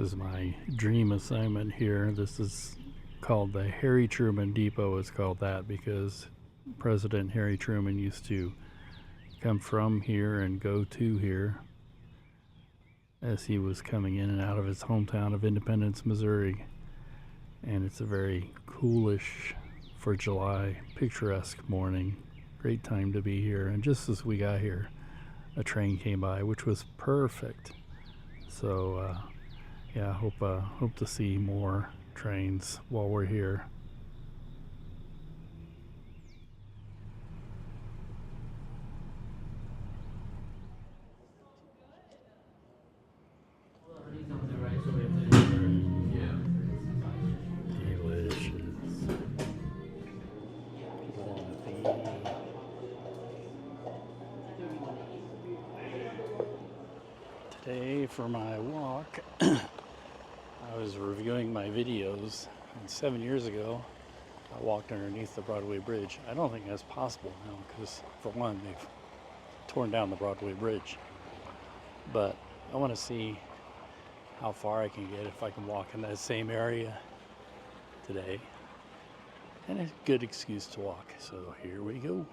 is my dream assignment here. This is called the Harry Truman Depot. It's called that because President Harry Truman used to come from here and go to here as he was coming in and out of his hometown of Independence, Missouri. And it's a very coolish, for July, picturesque morning. Great time to be here. And just as we got here, a train came by, which was perfect. So yeah, hope to see more trains while we're here. Today for my walk, I was reviewing my videos, and 7 years ago I walked underneath the Broadway Bridge. I don't think that's possible now because, for one, they've torn down the Broadway Bridge. But I want to see how far I can get if I can walk in that same area today. And a good excuse to walk, so here we go.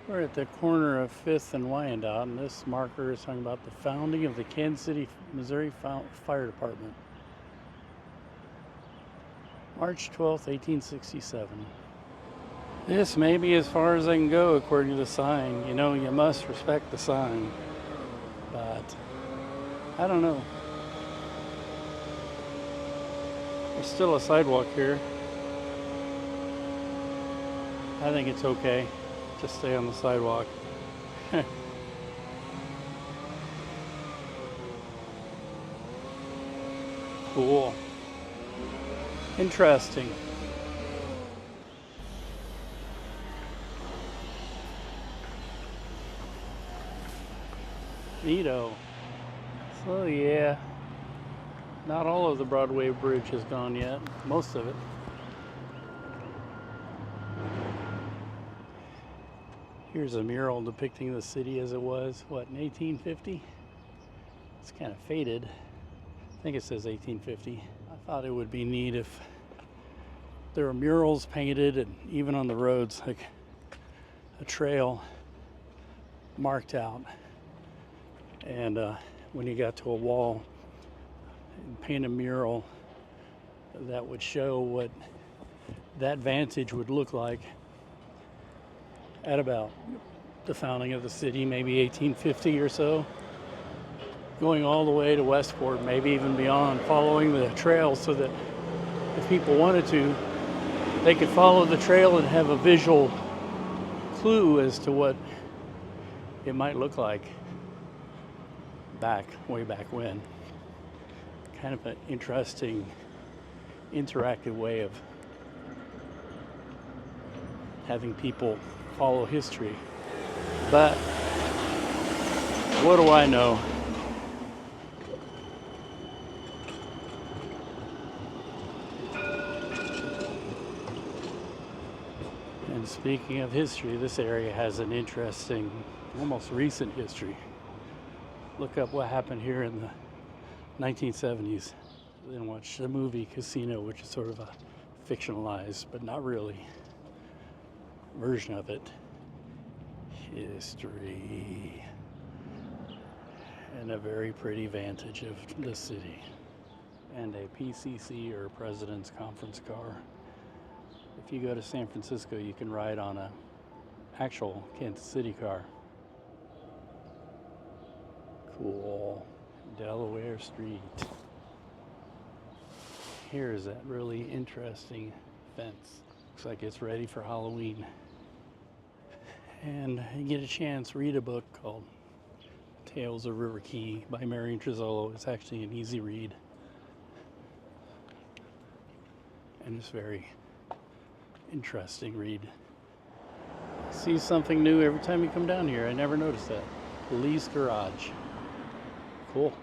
We're at the corner of 5th and Wyandotte, and this marker is talking about the founding of the Kansas City, Missouri Fire Department. March 12th, 1867. This may be as far as I can go according to the sign. You know, you must respect the sign. But I don't know. There's still a sidewalk here. I think it's okay. Just stay on the sidewalk. Cool. Interesting. Neato. So yeah, not all of the Broadway Bridge has gone yet. Most of it. Here's a mural depicting the city as it was, what, in 1850? It's kind of faded. I think it says 1850. I thought it would be neat if there were murals painted and even on the roads, like a trail marked out. And when you got to a wall, paint a mural that would show what that vantage would look like at about the founding of the city, maybe 1850 or so, going all the way to Westport, maybe even beyond, following the trail so that if people wanted to, they could follow the trail and have a visual clue as to what it might look like way back when. Kind of an interesting, interactive way of having people follow history. But what do I know? And speaking of history, this area has an interesting, almost recent history. Look up what happened here in the 1970s. Then watch the movie Casino, which is sort of a fictionalized, but not really, version of it. History. And a very pretty vantage of the city. And a PCC, or President's Conference car. If you go to San Francisco, you can ride on a actual Kansas City car. Cool. Delaware Street. Here's that really interesting fence. Looks like it's ready for Halloween. And you get a chance, read a book called Tales of River Key by Marion Trizzolo. It's actually an easy read. And it's very interesting read. See something new every time you come down here. I never noticed that. Police Garage. Cool.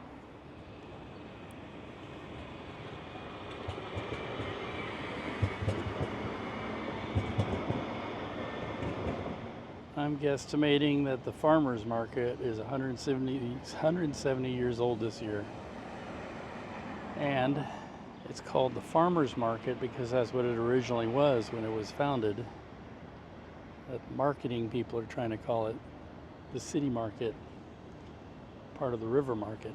I'm guesstimating that the farmer's market is 170 years old this year. And it's called the farmers market because that's what it originally was when it was founded. But marketing people are trying to call it the city market, part of the river market.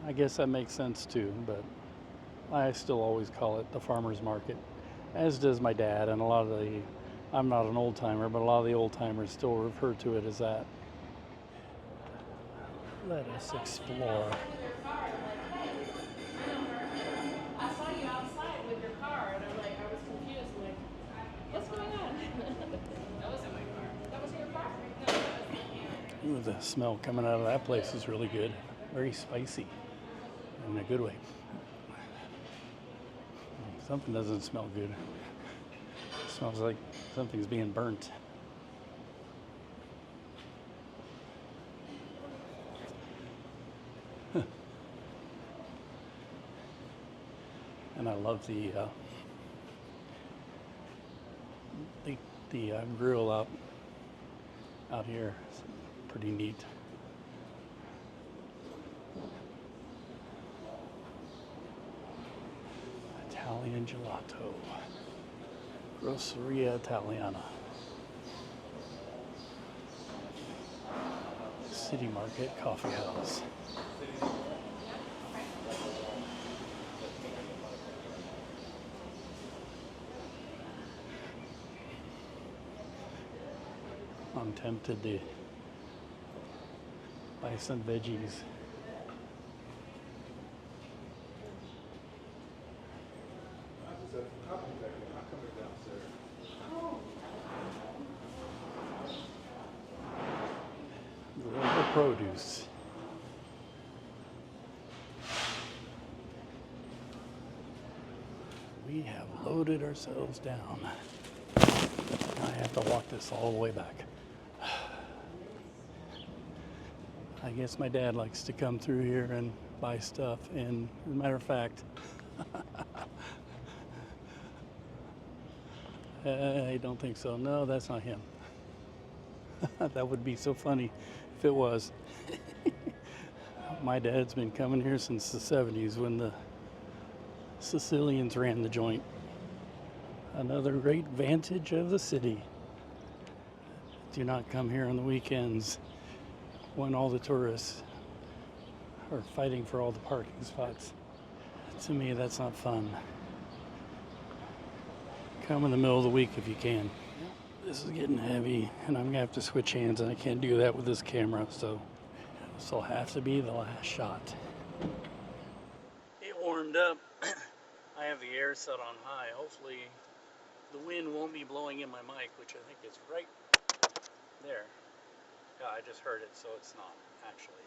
I guess that makes sense too, but I still always call it the farmers market, as does my dad, and a lot of the, I'm not an old timer, but a lot of the old timers still refer to it as that. Let us explore. I saw you outside with your car, and I was confused. I'm like, what's going on? That wasn't my car. That wasn't your car? No, that wasn't. Ooh, the smell coming out of that place is really good. Very spicy, in a good way. Something doesn't smell good. It smells like something's being burnt. And I love the grill out here. It's pretty neat. Italian gelato. Grosseria Italiana. City Market Coffee House. I'm tempted to buy some veggies. The produce. We have loaded ourselves down. I have to walk this all the way back. I guess my dad likes to come through here and buy stuff, and as a matter of fact, I don't think so. No, that's not him. That would be so funny if it was. My dad's been coming here since the 70s when the Sicilians ran the joint. Another great vantage of the city. Do not come here on the weekends when all the tourists are fighting for all the parking spots. To me, that's not fun. Come in the middle of the week if you can. This is getting heavy, and I'm gonna have to switch hands, and I can't do that with this camera, so this will have to be the last shot. It warmed up. I have the air set on high. Hopefully the wind won't be blowing in my mic, which I think is right there. Yeah, I just heard it, so it's not, actually.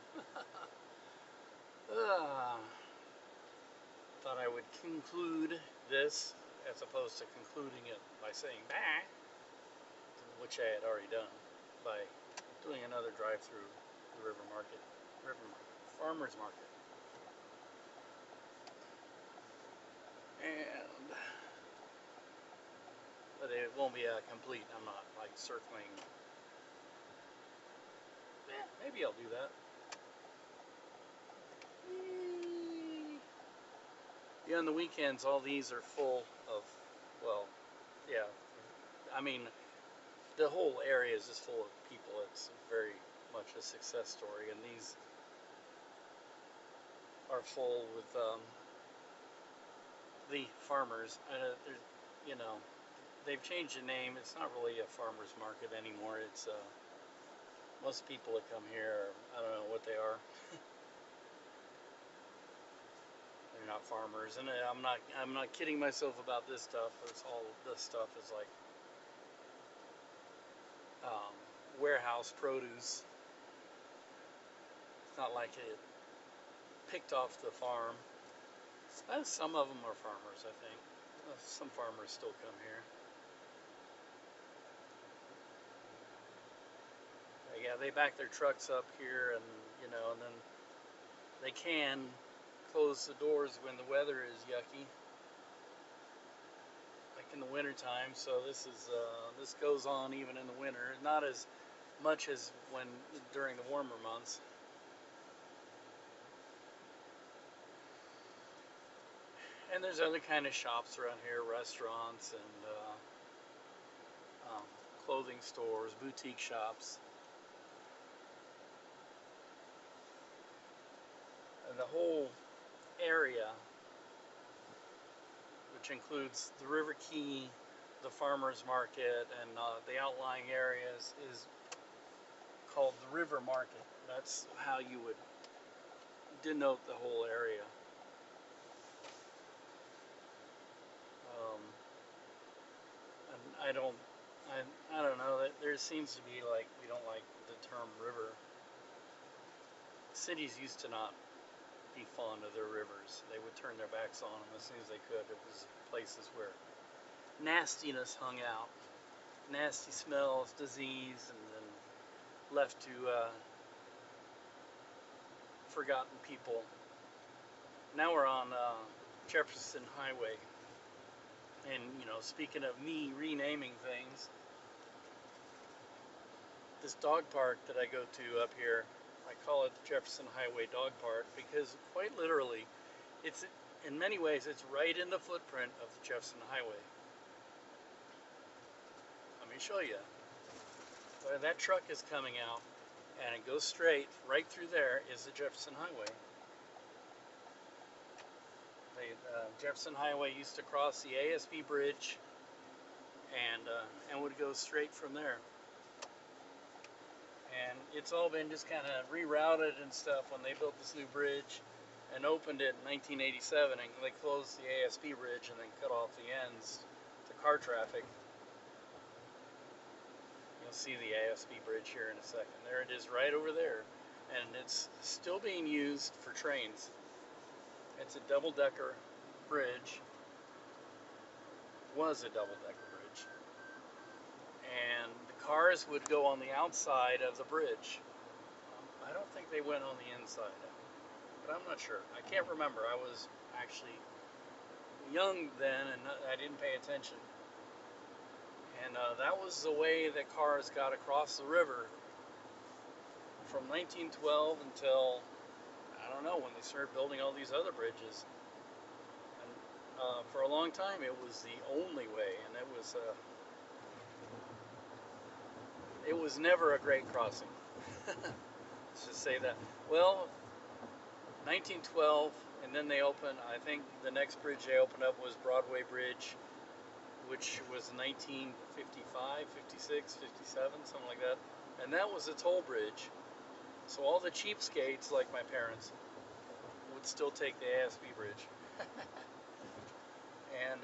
Thought I would conclude this as opposed to concluding it by saying bah, which I had already done, by doing another drive-through the river market, farmer's market. But it won't be complete. I'm not like circling. Maybe I'll do that. Yeah, on the weekends, all these are full of, well, yeah. I mean, the whole area is just full of people. It's very much a success story, and these are full with the farmers. They've changed the name. It's not really a farmer's market anymore. It's most people that come here, I don't know what they are. They're not farmers, and I'm not kidding myself about this stuff. This stuff is like warehouse produce. It's not like it picked off the farm. Some of them are farmers, I think. Some farmers still come here. Yeah, they back their trucks up here, and and then they can close the doors when the weather is yucky, like in the winter time. So this goes on even in the winter, not as much as during the warmer months. And there's other kind of shops around here, restaurants and clothing stores, boutique shops. And the whole area, which includes the River Key, the farmers market, and the outlying areas, is called the River Market. That's how you would denote the whole area. And I don't know, that there seems to be like, we don't like the term river. Cities used to not be fond of their rivers. They would turn their backs on them as soon as they could. It was places where nastiness hung out, nasty smells, disease, and then left to forgotten people. Now we're on Jefferson Highway, and speaking of me renaming things, this dog park that I go to up here, I call it the Jefferson Highway Dog Park because quite literally, it's in many ways it's right in the footprint of the Jefferson Highway. Let me show you. Where that truck is coming out, and it goes straight right through there is the Jefferson Highway. The Jefferson Highway used to cross the ASB Bridge, and would go straight from there. And it's all been just kind of rerouted and stuff when they built this new bridge and opened it in 1987, and they closed the ASB Bridge and then cut off the ends to car traffic. You'll see the ASB Bridge here in a second. There it is right over there, and it's still being used for trains. It's a double-decker bridge. Was a double-decker bridge. And the cars would go on the outside of the bridge. I don't think they went on the inside, but I'm not sure. I can't remember. I was actually young then, and I didn't pay attention. And that was the way that cars got across the river from 1912 until, I don't know, when they started building all these other bridges. And for a long time, it was the only way, and it was never a great crossing. Let's just say that. Well, 1912, and then they opened, I think the next bridge they opened up was Broadway Bridge, which was 1955, 56, 57, something like that. And that was a toll bridge. So all the cheapskates, like my parents, would still take the ASB Bridge. And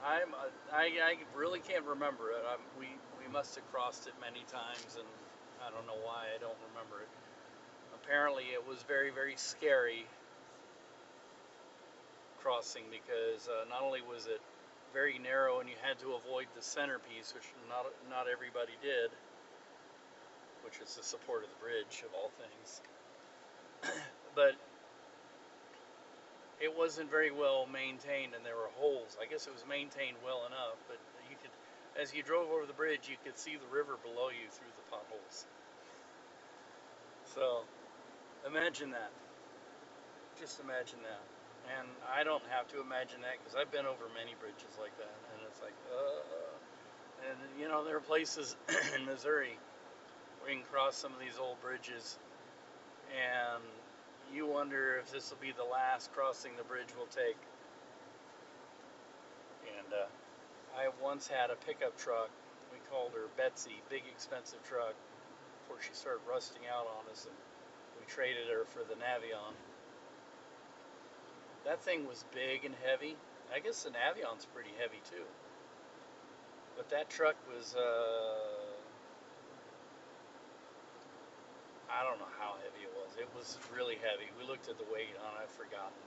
I really can't remember it. We must have crossed it many times, and I don't know why I don't remember it. Apparently it was very, very scary crossing because not only was it very narrow and you had to avoid the centerpiece, which not everybody did, which is the support of the bridge of all things, but it wasn't very well maintained and there were holes. I guess it was maintained well enough, but you could, as you drove over the bridge, you could see the river below you through the potholes. So imagine that. Just imagine that. And I don't have to imagine that because I've been over many bridges like that, and it's like, and there are places in Missouri where you can cross some of these old bridges, and you wonder if this will be the last crossing the bridge will take. And I once had a pickup truck. We called her Betsy, big expensive truck, before she started rusting out on us, and we traded her for the Navion. That thing was big and heavy. I guess the Navion's pretty heavy too. But that truck was, I don't know how heavy it was. It was really heavy. We looked at the weight on it, I've forgotten.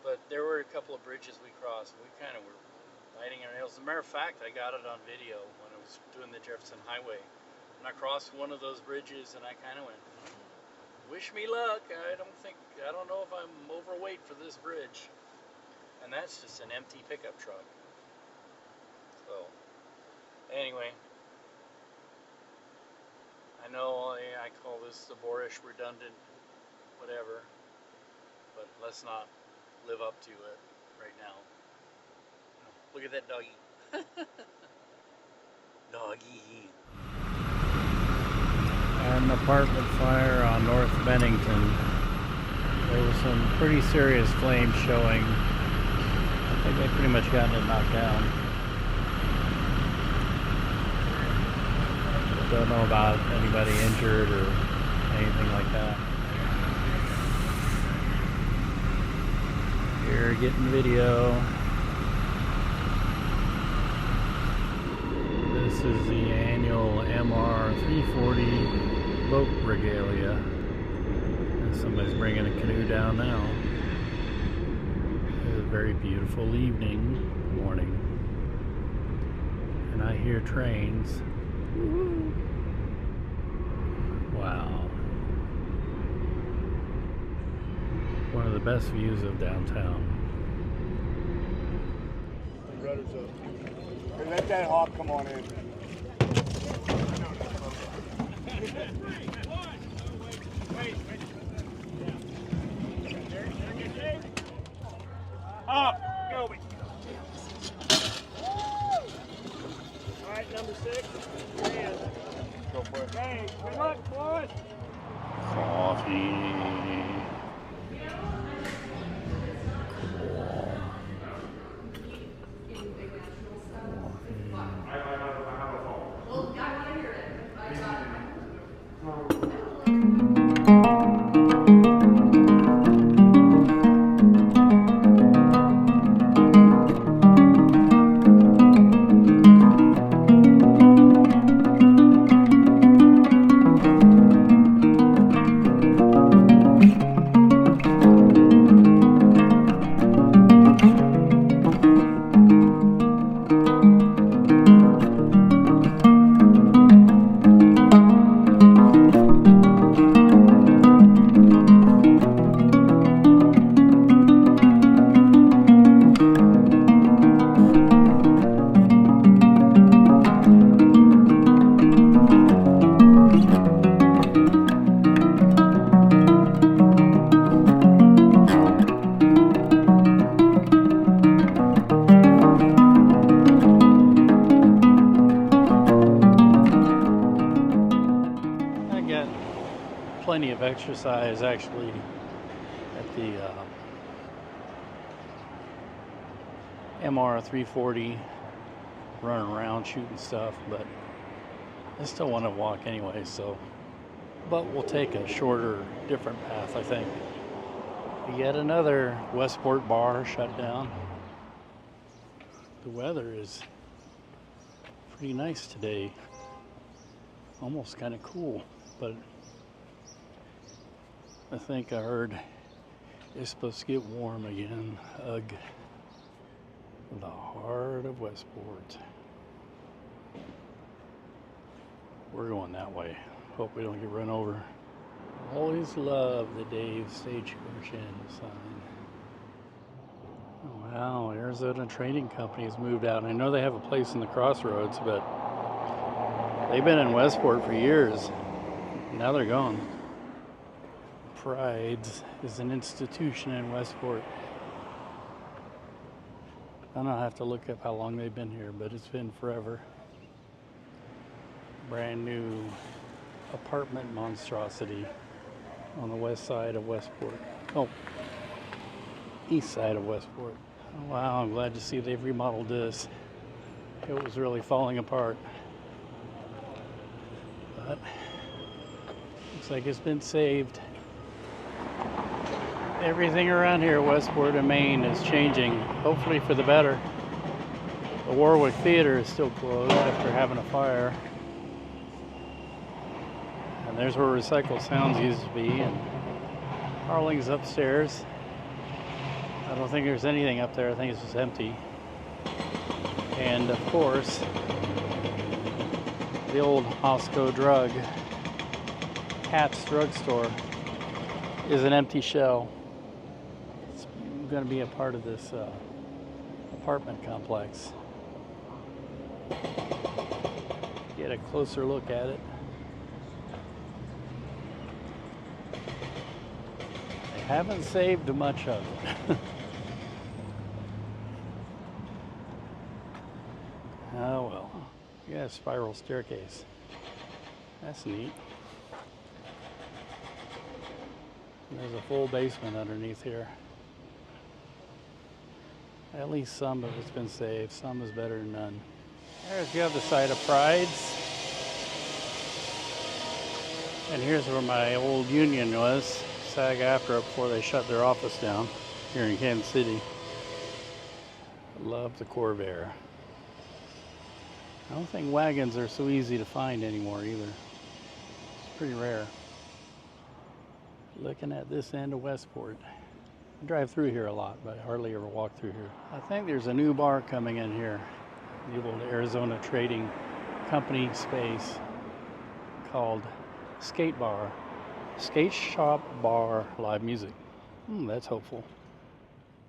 But there were a couple of bridges we crossed. We kind of were biting our nails. As a matter of fact, I got it on video when I was doing the Jefferson Highway. And I crossed one of those bridges and I kind of went, wish me luck. I don't know if I'm overweight for this bridge. And that's just an empty pickup truck. So, anyway, I know I call this the Boorish redundant whatever, but let's not live up to it right now. Look at that doggy. Doggy. An apartment fire on North Bennington. There was some pretty serious flames showing. I think they pretty much gotten it knocked down. Don't know about anybody injured or anything like that. Here, getting video. This is the annual MR 340 boat regalia. And somebody's bringing a canoe down now. It's a very beautiful morning. And I hear trains. Woo-hoo. Wow. One of the best views of downtown. The rudder's up. Hey, let that hawk come on in. Up! Go! Alright, number 6. Go for it. Hey, good luck, boys! Coffee. Plenty of exercise actually at the MR 340, running around shooting stuff, but I still want to walk anyway, so but we'll take a shorter, different path, I think. Yet another Westport bar shut down. The weather is pretty nice today, almost kind of cool, but I think I heard it's supposed to get warm again. Ugh. The heart of Westport. We're going that way. Hope we don't get run over. Always love the Dave Stagecoach Inn sign. Oh, wow, Arizona Trading Company has moved out. I know they have a place in the Crossroads, but they've been in Westport for years. Now they're gone. Pride's is an institution in Westport. I don't have to look up how long they've been here, but it's been forever. Brand new apartment monstrosity on the west side of Westport. Oh, east side of Westport. Oh, wow, I'm glad to see they've remodeled this. It was really falling apart. But looks like it's been saved. Everything around here, Westport and Maine, is changing, hopefully for the better. The Warwick Theater is still closed after having a fire. And there's where Recycle Sounds used to be, and Harling's upstairs. I don't think there's anything up there, I think it's just empty. And of course, the old Hosco Drug, Cat's Drugstore, is an empty shell. It's going to be a part of this apartment complex. Get a closer look at it. They haven't saved much of it. Oh well. Yeah, spiral staircase. That's neat. And there's a full basement underneath here. At least some of it's been saved. Some is better than none. There's the other side of Pride's. And here's where my old union was, SAG-AFTRA, before they shut their office down here in Kansas City. Love the Corvair. I don't think wagons are so easy to find anymore either. It's pretty rare. Looking at this end of Westport. I drive through here a lot, but I hardly ever walk through here. I think there's a new bar coming in here. The old Arizona Trading Company space called Skate Bar. Skate Shop Bar Live Music. That's hopeful.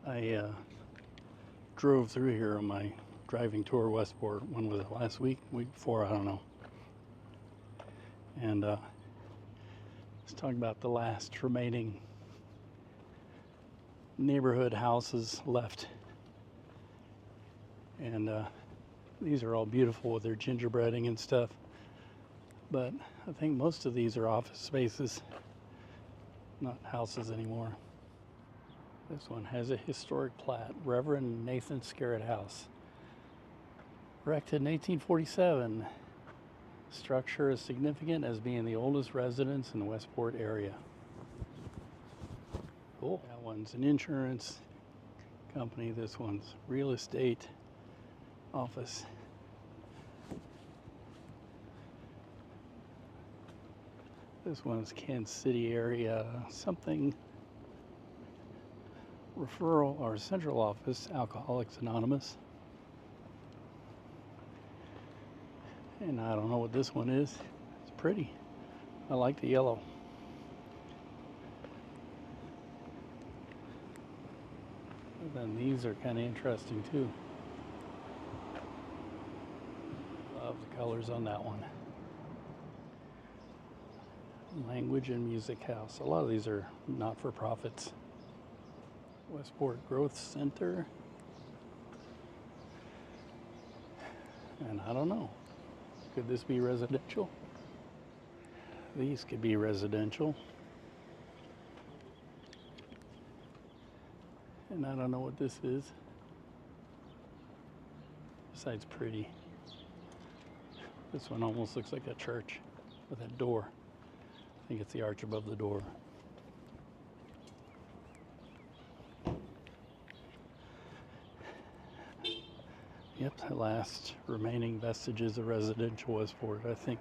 I drove through here on my driving tour Westport. When was it? Last week? Week before? I don't know. And I was talking about the last remaining neighborhood houses left. And these are all beautiful with their gingerbreading and stuff. But I think most of these are office spaces, not houses anymore. This one has a historic plat, Reverend Nathan Scarrett House. Erected in 1847. Structure is significant as being the oldest residence in the Westport area. Cool. That one's an insurance company. This one's real estate office. This one's Kansas City area, something referral or central office, Alcoholics Anonymous. And I don't know what this one is. It's pretty. I like the yellow. And then these are kind of interesting too. Love the colors on that one. Language and Music House. A lot of these are not-for-profits. Westport Growth Center. And I don't know. Could this be residential? These could be residential. And I don't know what this is. Besides pretty. This one almost looks like a church with a door. I think it's the arch above the door. Yep, the last remaining vestiges of residential Westport. I think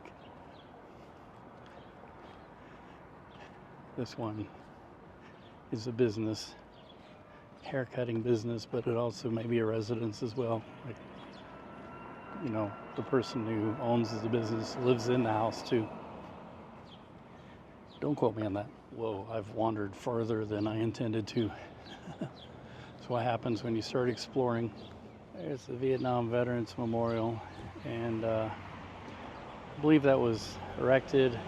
this one is a business, haircutting business, but it also may be a residence as well. Like, you know, the person who owns the business lives in the house too. Don't quote me on that. Whoa, I've wandered farther than I intended to. That's what happens when you start exploring. There's the Vietnam Veterans Memorial, and I believe that was erected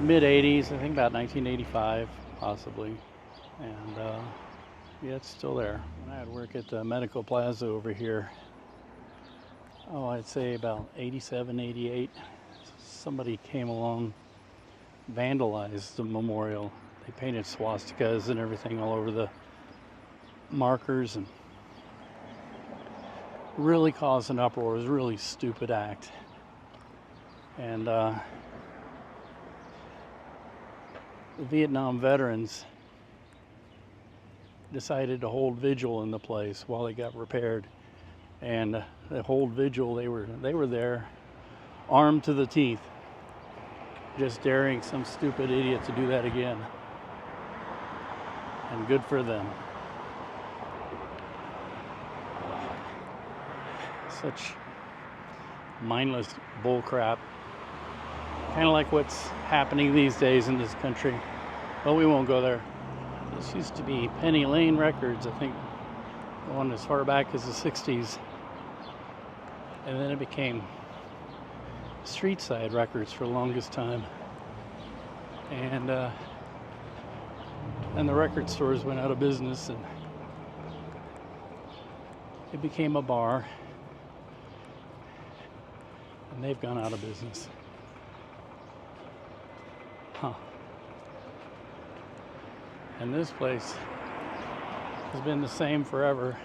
mid-80s, I think about 1985, possibly. And yeah, it's still there. When I had work at the Medical Plaza over here, oh, I'd say about 87, 88, somebody came along, vandalized the memorial. They painted swastikas and everything all over the markers and really caused an uproar. It was a really stupid act. And the Vietnam veterans decided to hold vigil in the place while it got repaired. And the whole vigil, they were there armed to the teeth, just daring some stupid idiot to do that again. And good for them. Such mindless bullcrap. Kind of like what's happening these days in this country. But we won't go there. This used to be Penny Lane Records, I think, going as far back as the 60s. And then it became Street Side Records for the longest time. And the record stores went out of business and it became a bar. And they've gone out of business. Huh. And this place has been the same forever.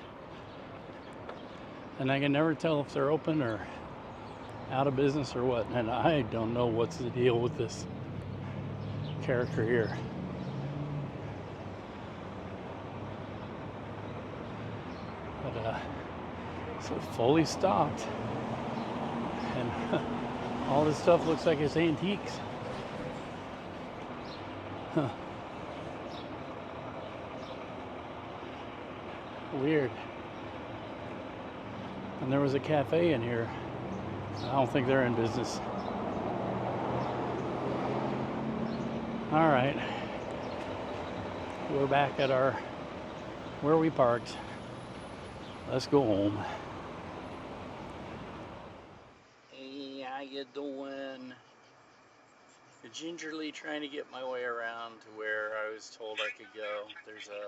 And I can never tell if they're open or out of business or what. And I don't know what's the deal with this character here. But so fully stocked. And all this stuff looks like it's antiques. Huh. Weird. And there was a cafe in here. I don't think they're in business. All right. We're back at where we parked. Let's go home. Hey, how you doing? Gingerly trying to get my way around to where I was told I could go. There's a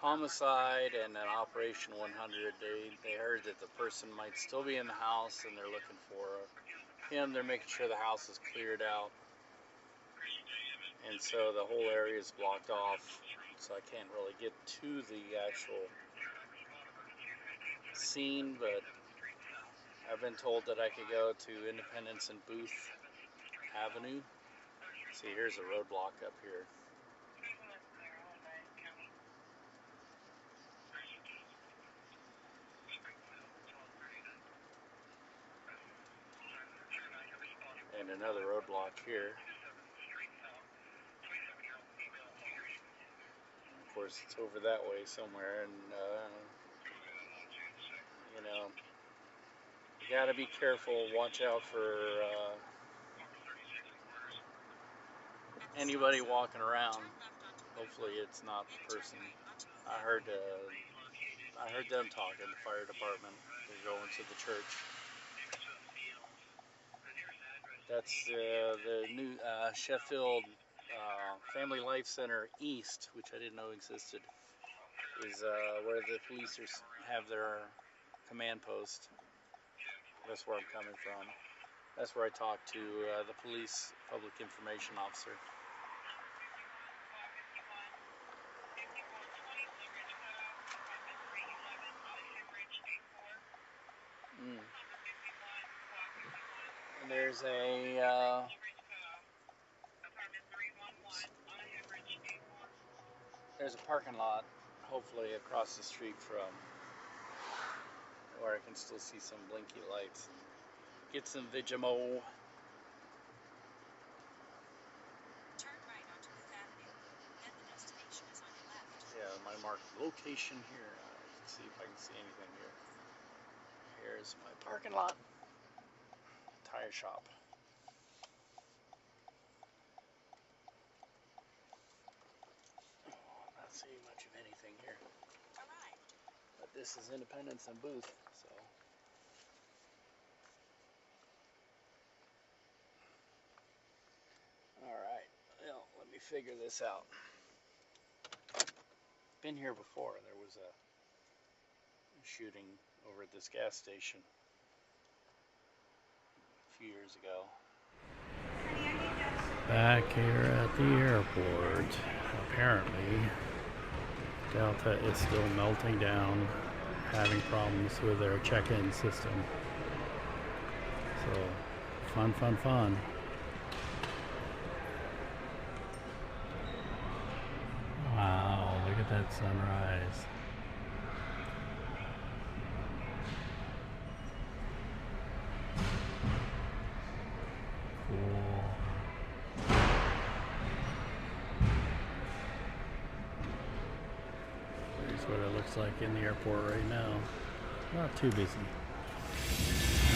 homicide and an Operation 100. They heard that the person might still be in the house and they're looking for him. They're making sure the house is cleared out. And so the whole area is blocked off. So I can't really get to the actual scene, but I've been told that I could go to Independence and Booth Avenue. See, here's a roadblock up here. And another roadblock here. Of course, it's over that way somewhere, and you know, you gotta be careful. Watch out for anybody walking around. Hopefully, it's not the person. I heard them talking. The fire department. They're going to the church. That's the new Sheffield Family Life Center East, which I didn't know existed, is where the police have their command post. That's where I'm coming from. That's where I talked to the police public information officer. And there's a parking lot, hopefully across the street from where I can still see some blinky lights and get some Vigimo. Turn right onto Booth Avenue, then the destination is on your left. Yeah, my marked location here. Let's see if I can see anything here. Here's my parking lot. Tire shop. Not seeing much of anything here. Arrived. But this is Independence and Booth, so. Alright, well, let me figure this out. Been here before. There was a shooting over at this gas station a few years ago. Back here at the airport, apparently Delta is still melting down, having problems with their check-in system. So, fun. Wow, look at that sunrise. Cool. Here's what it looks like in the airport right now. Not too busy.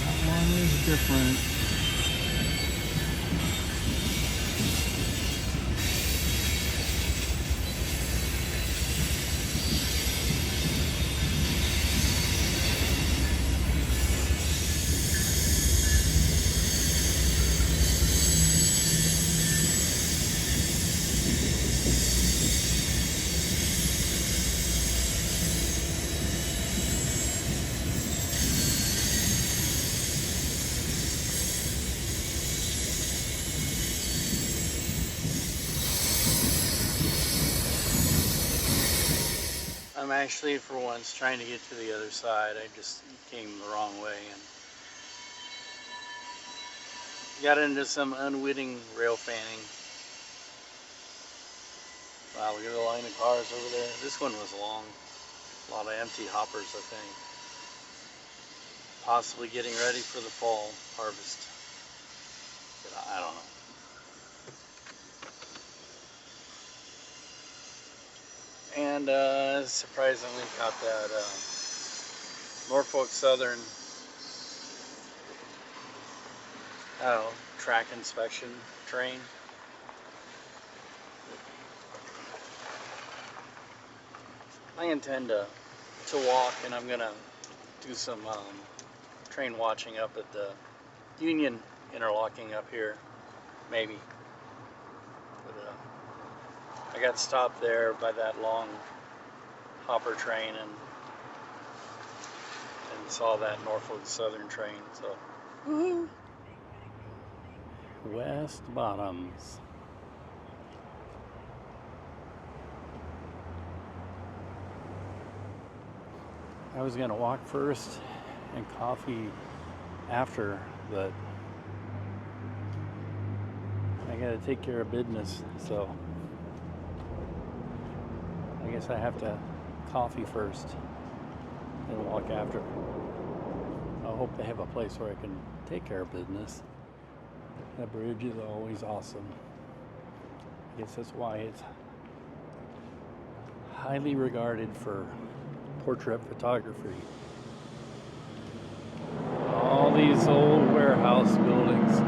That one is different. I'm actually, for once, trying to get to the other side. I just came the wrong way and got into some unwitting rail fanning. Wow, look at the line of cars over there. This one was long. A lot of empty hoppers, I think. Possibly getting ready for the fall harvest. But I don't know. And surprisingly got that Norfolk Southern track inspection train. I intend to walk, and I'm gonna do some train watching up at the Union interlocking up here, maybe. But I got stopped there by that long hopper train and saw that Norfolk Southern train. So, woohoo! West Bottoms. I was gonna walk first and coffee after, but I gotta take care of business, so I guess I have to coffee first and walk after. I hope they have a place where I can take care of business. That bridge is always awesome. I guess that's why it's highly regarded for portrait photography. All these old warehouse buildings.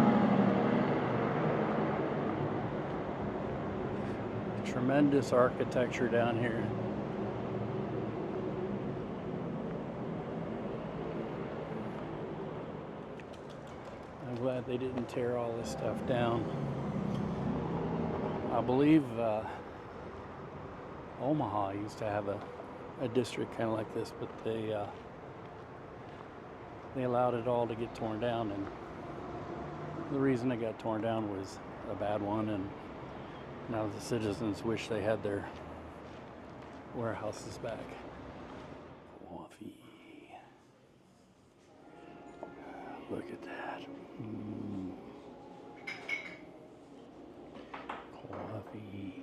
Tremendous architecture down here. I'm glad they didn't tear all this stuff down. I believe Omaha used to have a district kind of like this, but they allowed it all to get torn down, and the reason it got torn down was a bad one, and now the citizens wish they had their warehouses back. Coffee. Look at that. Coffee.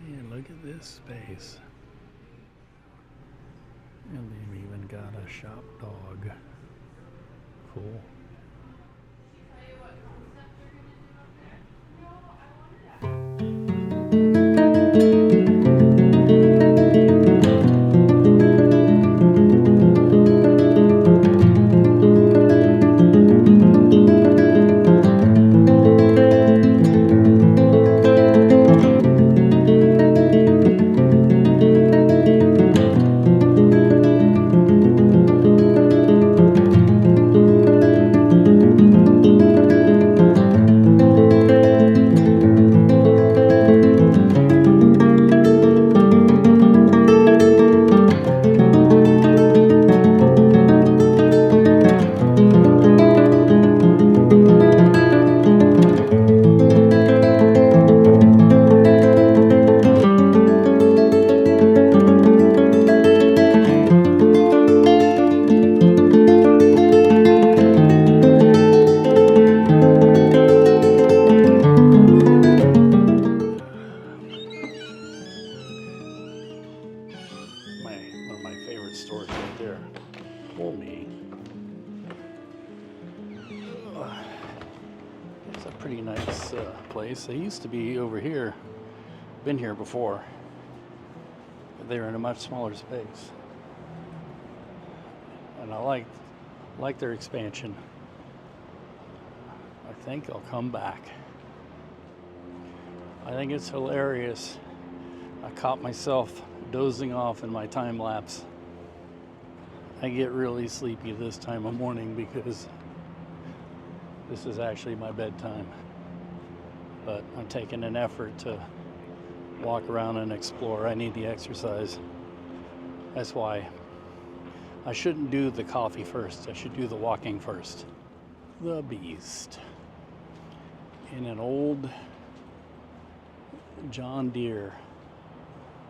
And look at this space. And they've even got a shop dog. Cool. Pretty nice place. They used to be over here, been here before, but they were in a much smaller space, and I like their expansion. I think I'll come back. I think it's hilarious. I caught myself dozing off in my time lapse. I get really sleepy this time of morning because this is actually my bedtime, but I'm taking an effort to walk around and explore. I need the exercise. That's why I shouldn't do the coffee first. I should do the walking first. The beast. in an old John Deere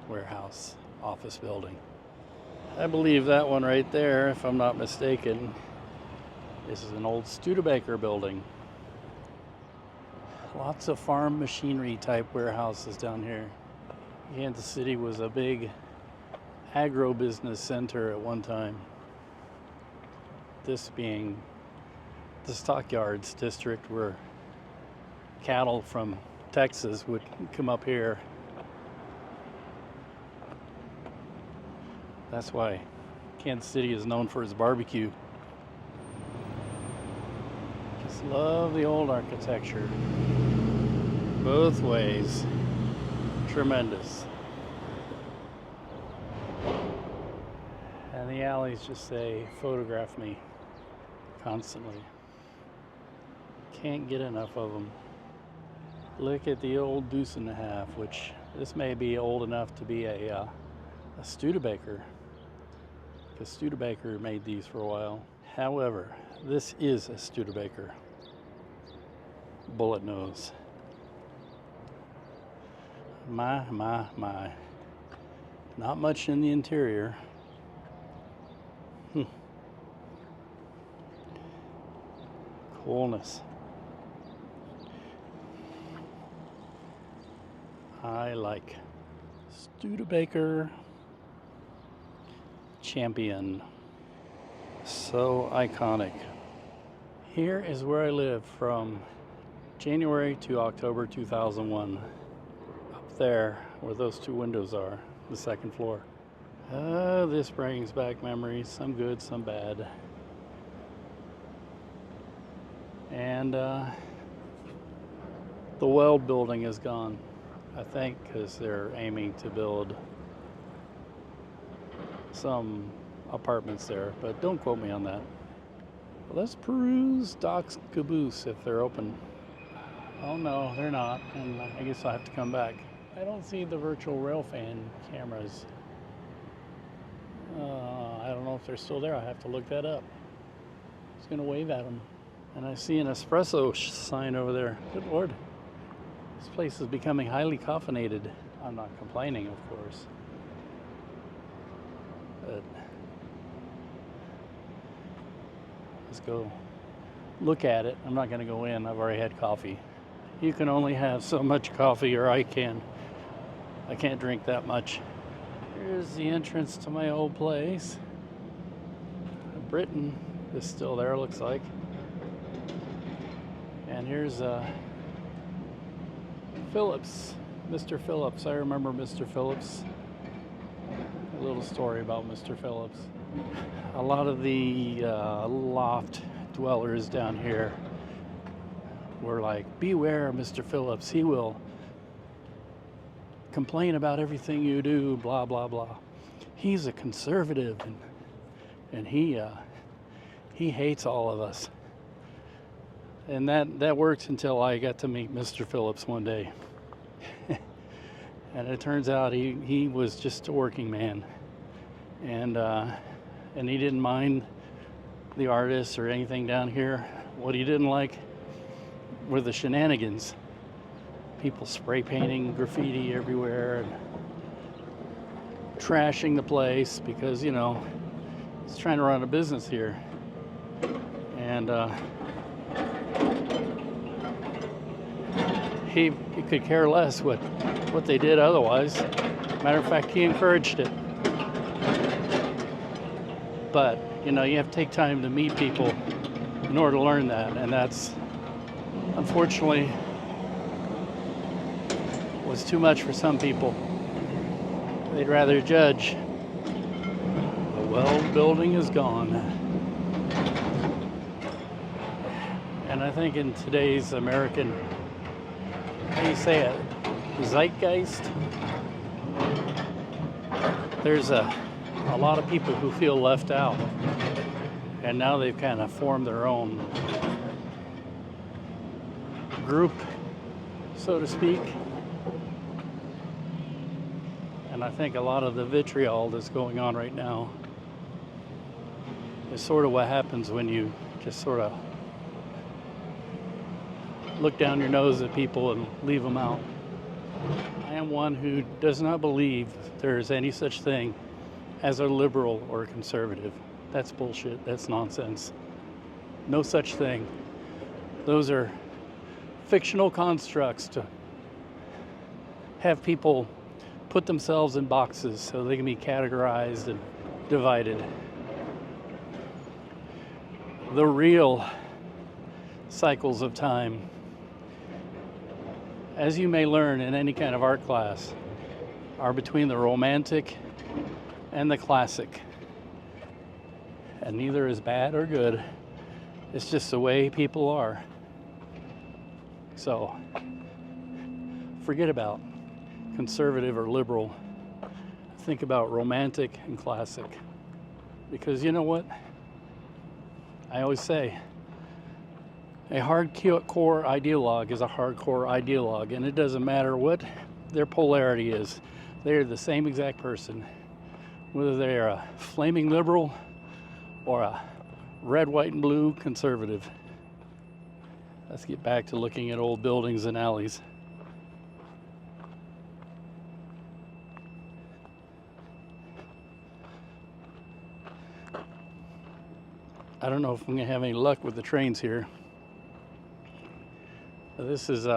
warehouse office building. I believe that one right there, if I'm not mistaken, this is an old Studebaker building. Lots of farm machinery type warehouses down here. Kansas City was a big agro-business center at one time. This being the stockyards district where cattle from Texas would come up here. That's why Kansas City is known for its barbecue. Just love the old architecture. Both ways. Tremendous. And the alleys just say, photograph me, constantly. Can't get enough of them. Look at the old Deuce and a Half, which this may be old enough to be a Studebaker, because Studebaker made these for a while. However, this is a Studebaker. Bullet nose. My. Not much in the interior. Coolness. I like Studebaker Champion. So iconic. Here is where I lived from January to October 2001. Up there where those two windows are, the second floor. This brings back memories, some good, some bad. And the Weld building is gone, I think, because they're aiming to build some apartments there, but don't quote me on that. Let's peruse Doc's Caboose if they're open. Oh no, they're not, and I guess I'll have to come back. I don't see the virtual rail fan cameras. I don't know if they're still there. I have to look that up. I was gonna wave at them. And I see an espresso sign over there. Good Lord. This place is becoming highly caffeinated. I'm not complaining, of course. But let's go look at it. I'm not going to go in. I've already had coffee. You can only have so much coffee, or I can't drink that much. Here's the entrance to my old place. Britain is still there, looks like. And here's Phillips, Mr. Phillips. I remember Mr. Phillips. A little story about Mr. Phillips. A lot of the loft dwellers down here were like, beware Mr. Phillips. He will complain about everything you do, blah, blah, blah. He's a conservative, and he hates all of us. And that worked until I got to meet Mr. Phillips one day. And it turns out he was just a working man. And he didn't mind the artists or anything down here. What he didn't like were the shenanigans. People spray painting graffiti everywhere and trashing the place because, you know, he's trying to run a business here. And he could care less what they did otherwise. Matter of fact, he encouraged it. But, you know, you have to take time to meet people in order to learn that. And that's, unfortunately, was too much for some people. They'd rather judge. The Weld building is gone. And I think in today's American, how do you say it, zeitgeist, there's a lot of people who feel left out, and now they've kind of formed their own group, so to speak. And I think a lot of the vitriol that's going on right now is sort of what happens when you just sort of look down your nose at people and leave them out. I am one who does not believe there is any such thing as a liberal or a conservative. That's bullshit. That's nonsense. No such thing. Those are fictional constructs to have people put themselves in boxes so they can be categorized and divided. The real cycles of time, as you may learn in any kind of art class, are between the romantic and the classic. And neither is bad or good. It's just the way people are. So, forget about conservative or liberal. Think about romantic and classic. Because you know what? I always say, a hardcore ideologue is a hardcore ideologue, and it doesn't matter what their polarity is. They're the same exact person, whether they're a flaming liberal or a red, white, and blue conservative. Let's get back to looking at old buildings and alleys. I don't know if I'm going to have any luck with the trains here. This is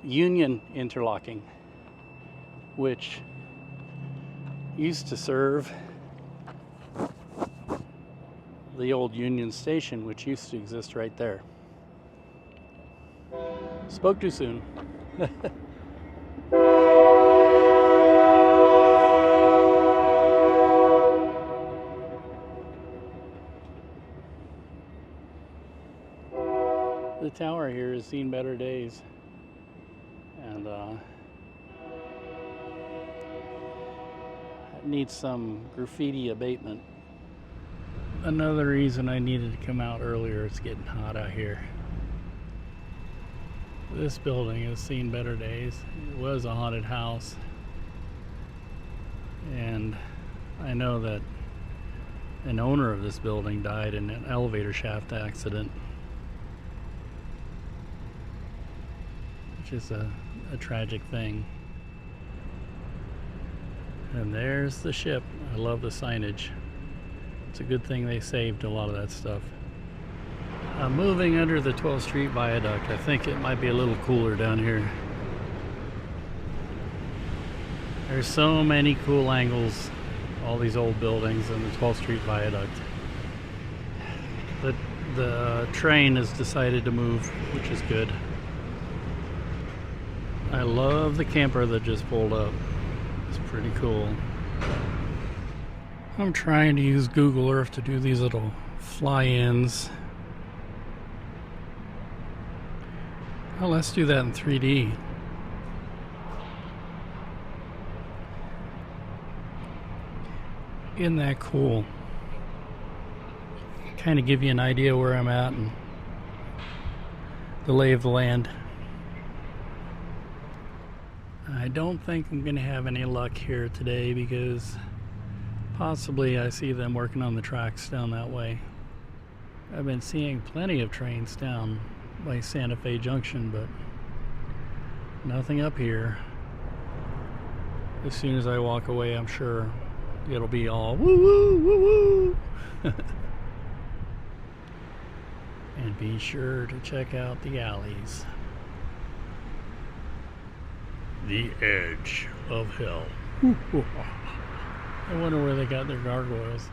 Union Interlocking, which used to serve the old Union Station, which used to exist right there. Spoke too soon. The tower here has seen better days, and needs some graffiti abatement. Another reason I needed to come out earlier, it's getting hot out here. This building has seen better days. It was a haunted house, and I know that an owner of this building died in an elevator shaft accident, which is a tragic thing. And there's the ship. I love the signage. It's a good thing they saved a lot of that stuff. I'm moving under the 12th Street Viaduct. I think it might be a little cooler down here. There's so many cool angles, all these old buildings and the 12th Street Viaduct. The train has decided to move, which is good. I love the camper that just pulled up. It's pretty cool. I'm trying to use Google Earth to do these little fly-ins. Well, let's do that in 3D. Isn't that cool? Kind of give you an idea where I'm at and the lay of the land. I don't think I'm going to have any luck here today because possibly I see them working on the tracks down that way. I've been seeing plenty of trains down by Santa Fe Junction, but nothing up here. As soon as I walk away, I'm sure it'll be all woo woo woo woo. And be sure to check out the alleys. The edge of hell. I wonder where they got their gargoyles.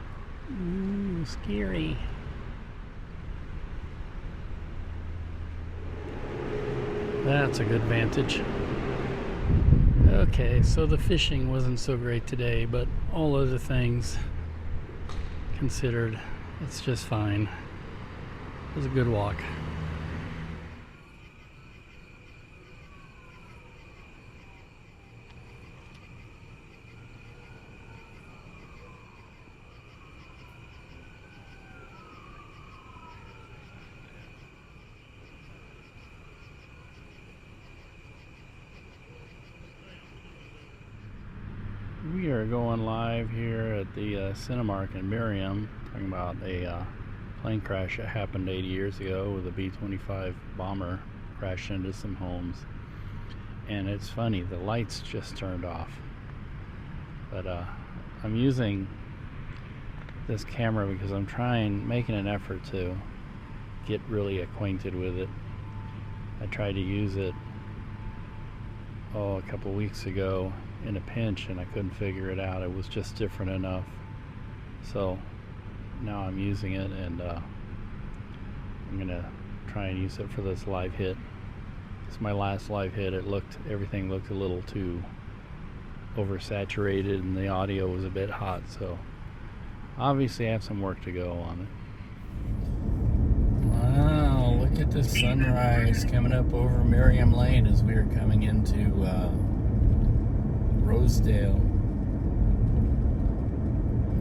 Ooh, scary. That's a good vantage. Okay, so the fishing wasn't so great today, but all other things considered, it's just fine. It was a good walk. We are going live here at the Cinemark in Miriam, talking about a plane crash that happened 80 years ago with a B-25 bomber crashed into some homes. And it's funny, the lights just turned off. But I'm using this camera because I'm making an effort to get really acquainted with it. I tried to use it a couple weeks ago in a pinch and I couldn't figure it out. It was just different enough. So now I'm using it, and I'm gonna try and use it for this live hit. It's my last live hit. Everything looked a little too oversaturated and the audio was a bit hot, so obviously I have some work to go on it. Wow, look at the sunrise coming up over Merriam Lane as we are coming into Rosedale.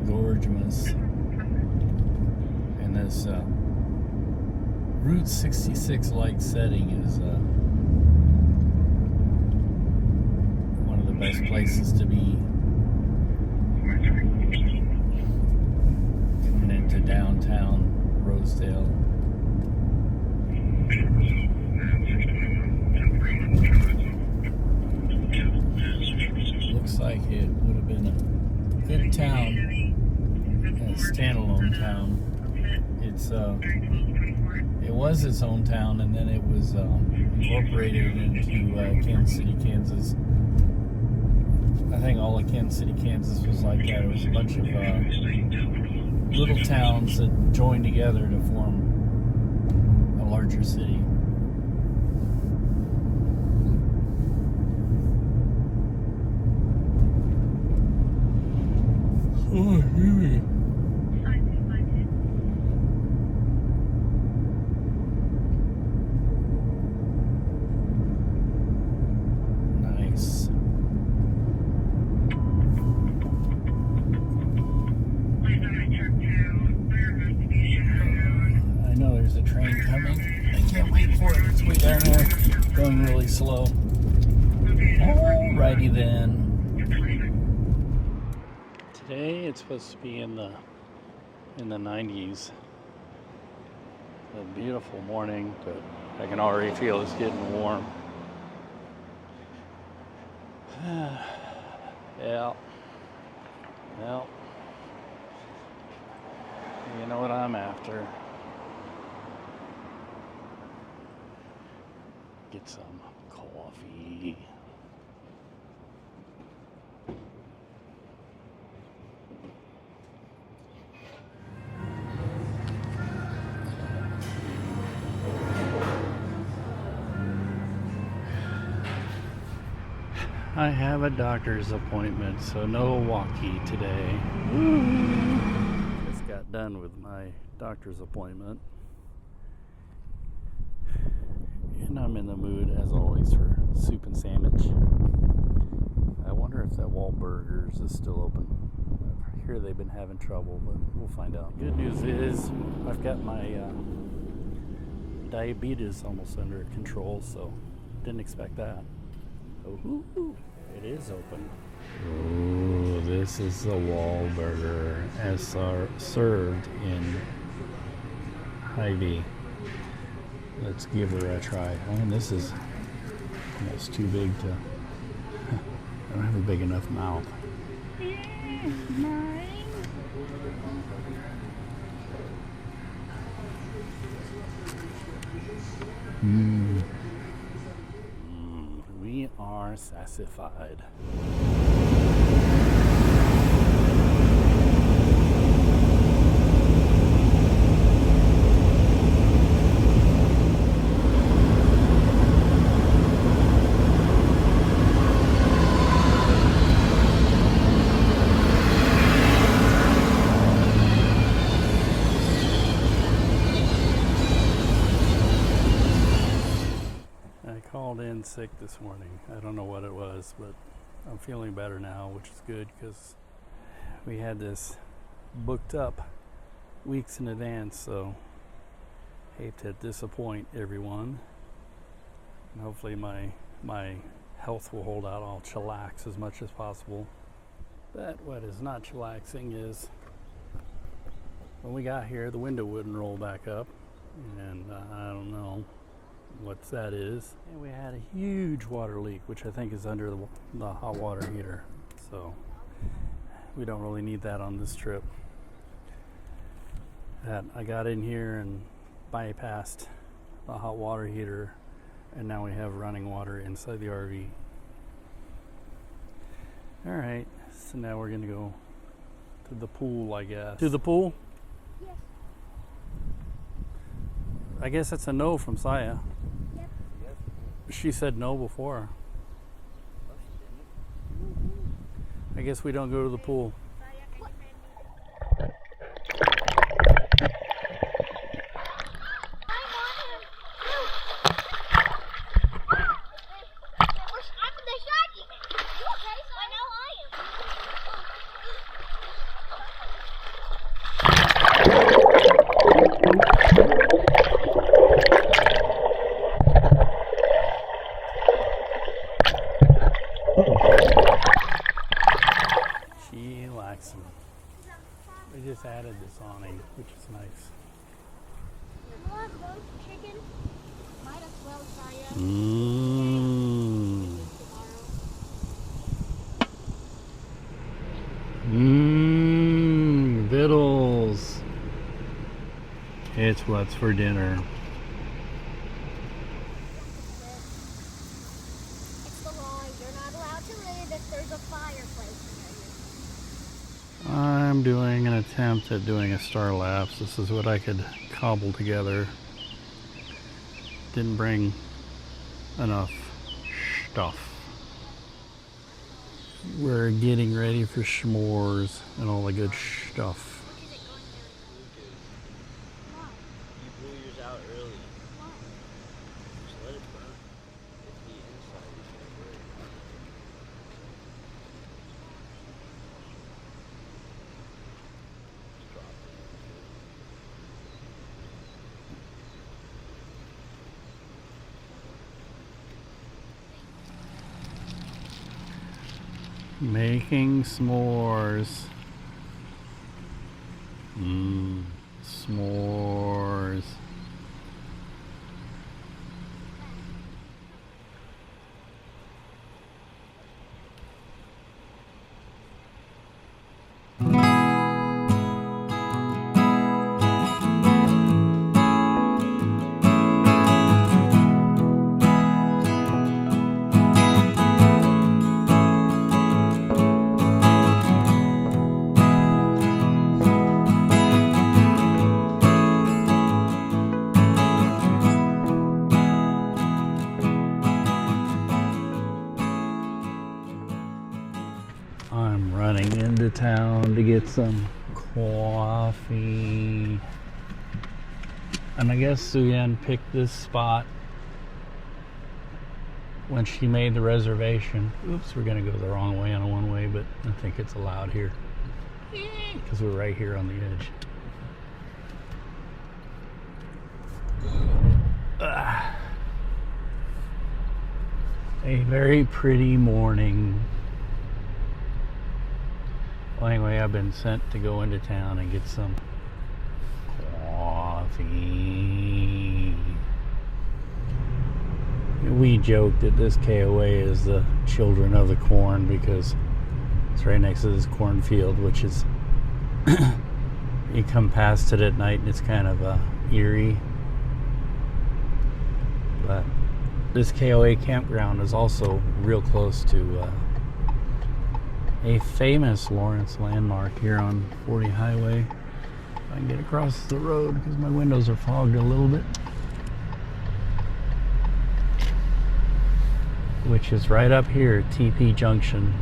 Gorgeous. And this Route 66 like setting is one of the best places to be. Coming into downtown Rosedale. Looks like it would have been a good town, a standalone town. It was its own town, and then it was incorporated into Kansas City, Kansas. I think all of Kansas City, Kansas was like that. It was a bunch of little towns that joined together to form a larger city. Oh, really? Nice. I know there's a train coming. I can't wait for it. It's way down there, going really slow. Alrighty then. Today it's supposed to be in the 90s. A beautiful morning, but I can already feel it's getting warm. Yeah. Well, you know what I'm after. Get some coffee. I have a doctor's appointment, so no walkie today. Just got done with my doctor's appointment. And I'm in the mood, as always, for soup and sandwich. I wonder if that Wahlburgers is still open. I hear they've been having trouble, but we'll find out. Good news is I've got my diabetes almost under control, so didn't expect that. Oh, it is open. Oh, this is the Wahlburger as served in Hy-Vee. Let's give her a try. Oh, and this is almost too big to. I don't have a big enough mouth. We are sassified. In sick this morning. I don't know what it was, but I'm feeling better now, which is good because we had this booked up weeks in advance, so hate to disappoint everyone. And hopefully my health will hold out. I'll chillax as much as possible. But what is not chillaxing is When we got here, the window wouldn't roll back up, and I don't know what that is. And we had a huge water leak, which I think is under the hot water heater. So we don't really need that on this trip. I got in here and bypassed the hot water heater, and now we have running water inside the RV. All right, so now we're gonna go to the pool, I guess. To the pool? Yes. I guess that's a no from Saya. Yep. She said no before. I guess we don't go to the pool. She likes them. They just added this awning, which is nice. Chicken. Might as well try it. Mmm. Mmm. Vittles. It's what's for dinner. It's the law. You're not allowed to live if there's a fireplace near you. I'm doing an attempt at doing a star lapse. This is what I could cobble together. Didn't bring enough stuff. We're getting ready for s'mores and all the good stuff. You blew yours out early. Just let it burn. If the inside is gonna break. Just drop it. Making s'mores. S'mores. I'm running into town to get some coffee. And I guess Suyan picked this spot when she made the reservation. Oops, we're gonna go the wrong way on a one-way, but I think it's allowed here because we're right here on the edge. A very pretty morning. Well, anyway, I've been sent to go into town and get some coffee. We joke that this KOA is the children of the corn because it's right next to this cornfield, which is you come past it at night and it's kind of eerie. But this KOA campground is also real close to a famous Lawrence landmark here on 40 Highway. If I can get across the road because my windows are fogged a little bit. Which is right up here at TP Junction.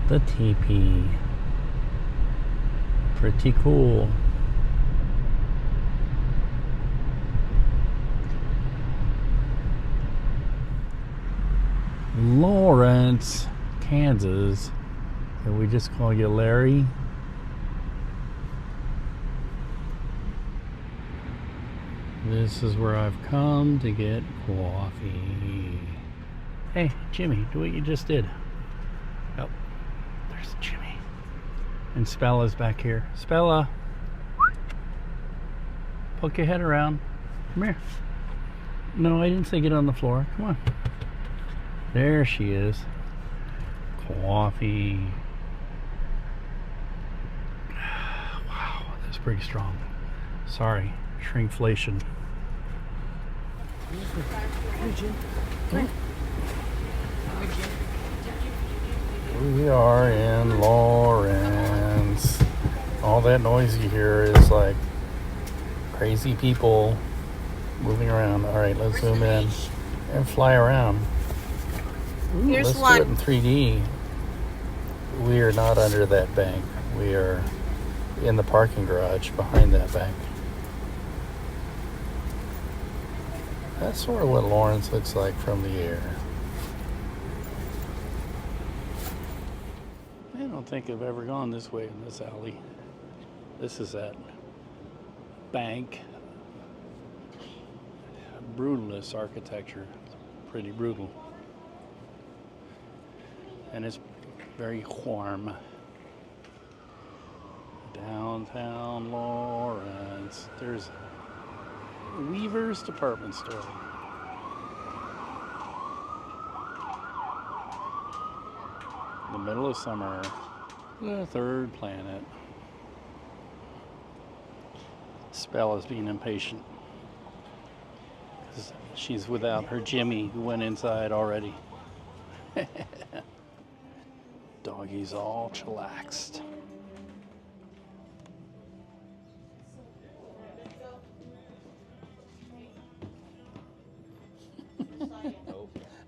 The TP. Pretty cool. Lawrence, Kansas. Can we just call you Larry? This is where I've come to get coffee. Hey, Jimmy, do what you just did. There's Jimmy. And Spella's back here. Spella! Poke your head around. Come here. No, I didn't say get on the floor. Come on. There she is. Coffee. Wow, that's pretty strong. Sorry, shrinkflation. We are in Lawrence. All that noise you hear is like crazy people moving around. All right, let's zoom in and fly around. Ooh, Here's let's one. do it in 3D. We are not under that bank. We are in the parking garage behind that bank. That's sort of what Lawrence looks like from the air. I don't think I've ever gone this way in this alley. This is that bank. Brutalist architecture. Pretty brutal. And it's very warm. Downtown Lawrence. There's Weaver's department store. In the middle of summer. The third planet. Spella's being impatient. 'Cause she's without her Jimmy, who went inside already. Doggy's all chillaxed.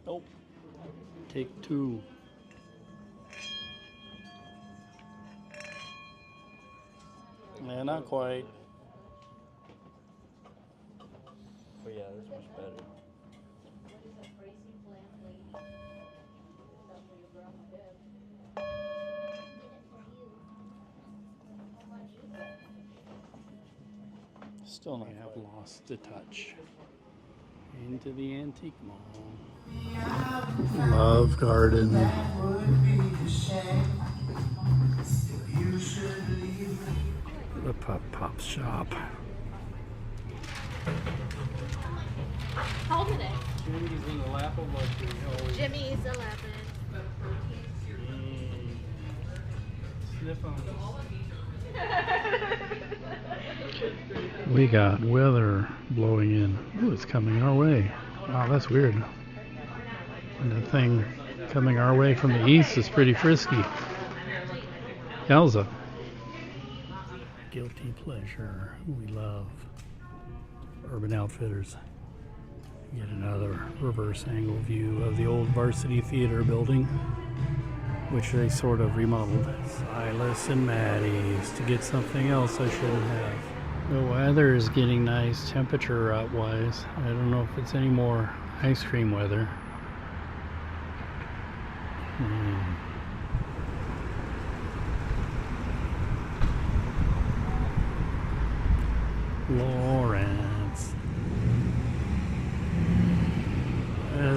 Nope. Take two. Yeah, not quite. But yeah, that's much better. Still not have lost the touch. Into the antique mall. Love Garden. The Pop Shop. How old are they? Jimmy's in the lap of luxury. Jimmy's 11. Sniff on We got weather blowing in. Ooh, it's coming our way. Wow, that's weird. And the thing coming our way from the east is pretty frisky. Yowza. Guilty pleasure. We love Urban Outfitters. Get another reverse angle view of the old Varsity Theater building, which they sort of remodeled. Silas and Maddie's to get something else I shouldn't have. The weather is getting nice temperature wise. I don't know if it's any more ice cream weather. Lawrence.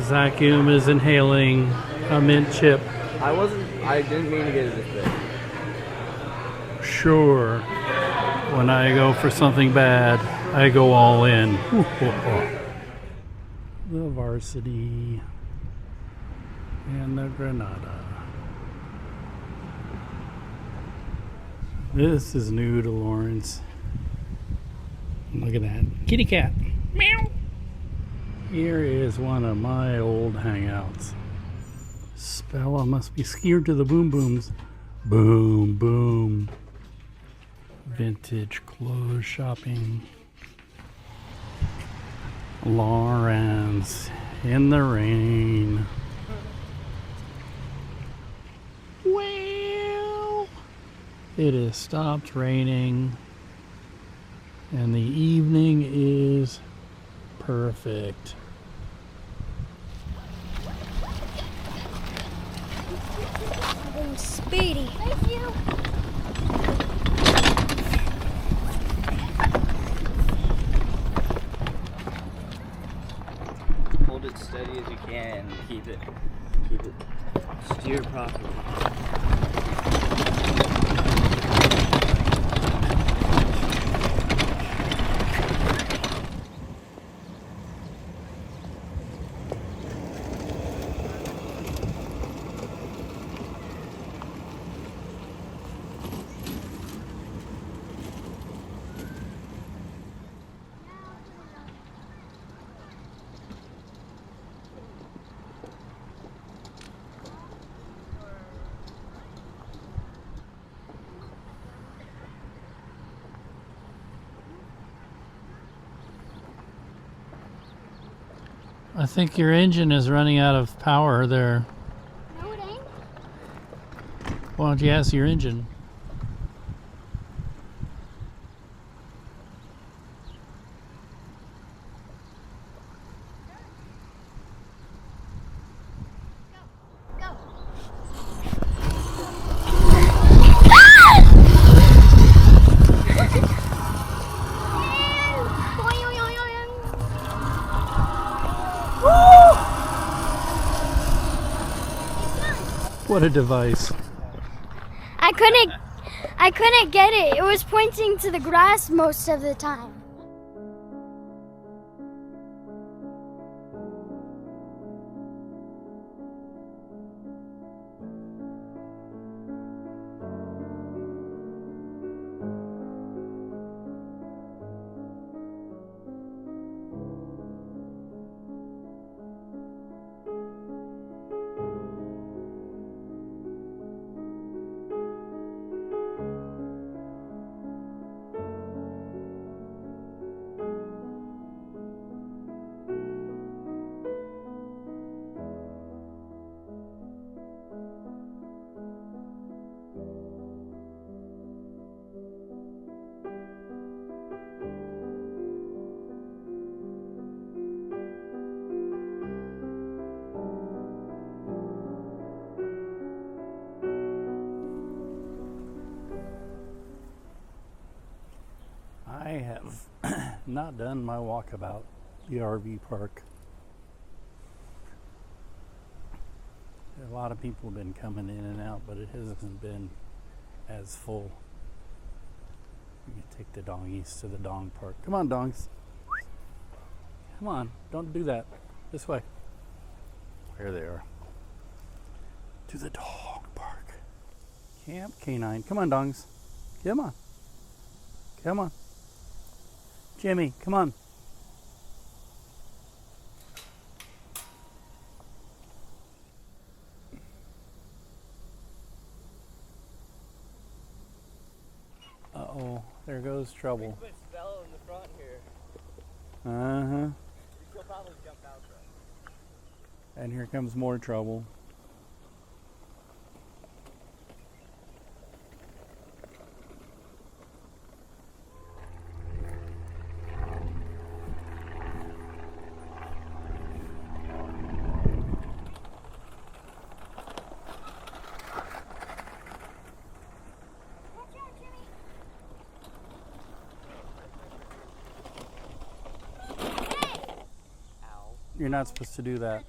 Zakium is inhaling a mint chip. I didn't mean to get it this big. Sure. When I go for something bad, I go all in. The Varsity and the Granada. This is new to Lawrence. Look at that. Kitty cat. Meow. Here is one of my old hangouts. Spella must be scared to the boom booms. Boom, boom. Vintage clothes shopping. Lawrence in the rain. Well, it has stopped raining and the evening is perfect. Speedy. Thank you. Hold it steady as you can and keep it steer properly. I think your engine is running out of power there. No, it ain't. Why don't you ask your engine? Go. What a device. I couldn't get it. It was pointing to the grass most of the time. I have not done my walkabout the RV park. A lot of people have been coming in and out, but it hasn't been as full. We can take the doggies to the dog park. Come on, dogs. Come on, don't do that. This way. There they are. To the dog park. Camp Canine. Come on, dogs. Come on. Come on. Jimmy, come on. Uh-oh, there goes trouble. Put Stella in the front here. Uh-huh. She'll probably jump out though. And here comes more trouble. You're not supposed to do that.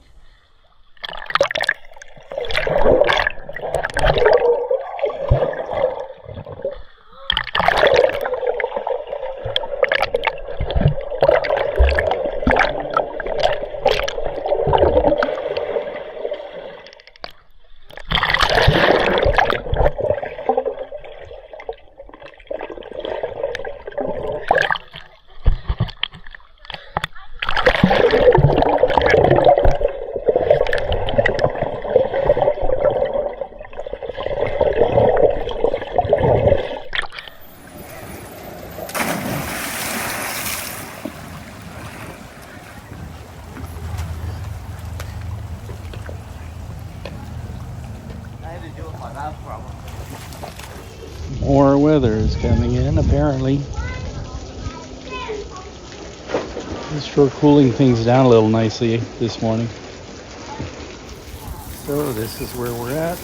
More weather is coming in, apparently. It's sure cooling things down a little nicely this morning. So this is where we're at.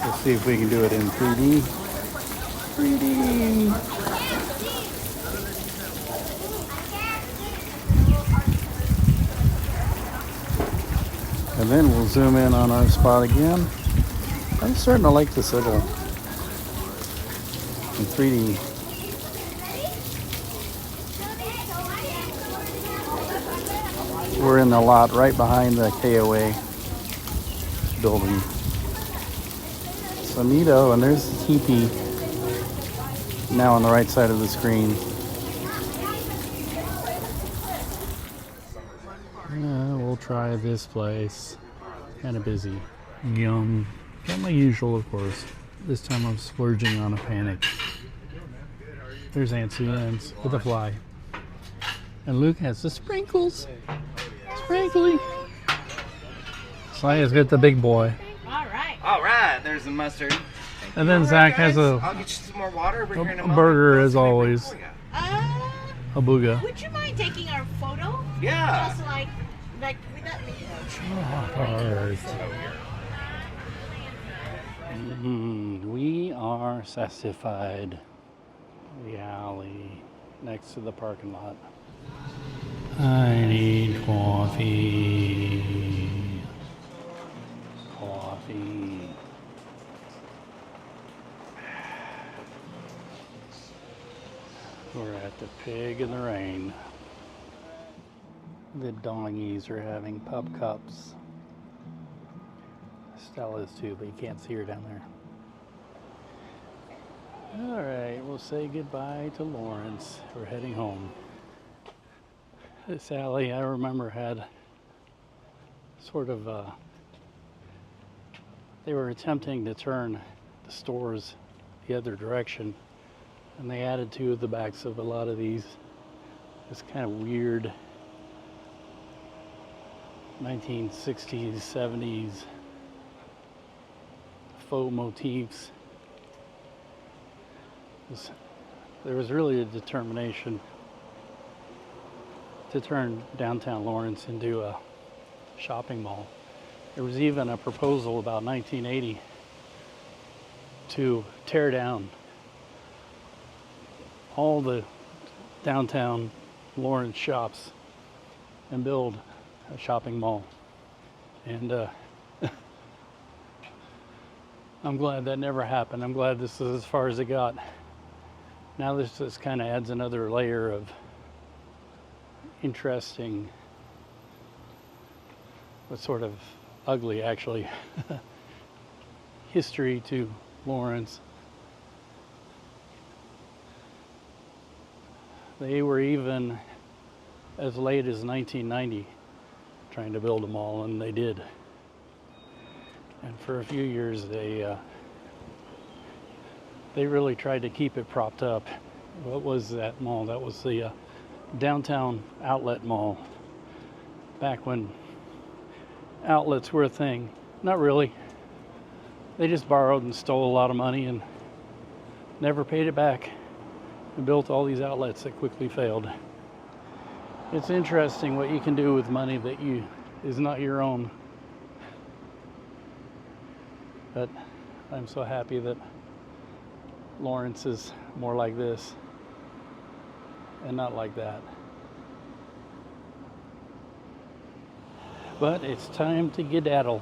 Let's see if we can do it in 3D. 3D! And then we'll zoom in on our spot again. I'm starting to like this little in 3D. We're in the lot right behind the KOA building. So neato, and there's the teepee now on the right side of the screen. Yeah, we'll try this place. Kind of busy. Yum. Not my usual, of course. This time I'm splurging on a panic. There's Aunt Suzanne's with a fly. And Luke has the sprinkles. Sprinkly. Slaya's got the big boy. All right, there's the mustard. And then Zach has I'll get you some more water over here in a moment. burger What as else can I bring always. for ya? A booga. Would you mind taking our photo? Yeah. Just like without me. We are sassified. The alley next to the parking lot. I need coffee. Coffee. We're at the Pig in the Rain. The doggies are having pup cups. Stella's too, but you can't see her down there. All right, we'll say goodbye to Lawrence. We're heading home. This alley, I remember, had sort of, they were attempting to turn the stores the other direction, and they added to the backs of a lot of these. This kind of weird 1960s, 70s faux motifs. There was really a determination to turn downtown Lawrence into a shopping mall. There was even a proposal about 1980 to tear down all the downtown Lawrence shops and build a shopping mall. And I'm glad that never happened. I'm glad this is as far as it got. Now this just kind of adds another layer of interesting, but sort of ugly actually, history to Lawrence. They were even as late as 1990 trying to build a mall, and they did. And for a few years they really tried to keep it propped up. What was that mall? That was the downtown outlet mall, back when outlets were a thing. Not really. They just borrowed and stole a lot of money and never paid it back, and built all these outlets that quickly failed. It's interesting what you can do with money that is not your own. But I'm so happy that Lawrence is more like this and not like that. But it's time to skedaddle.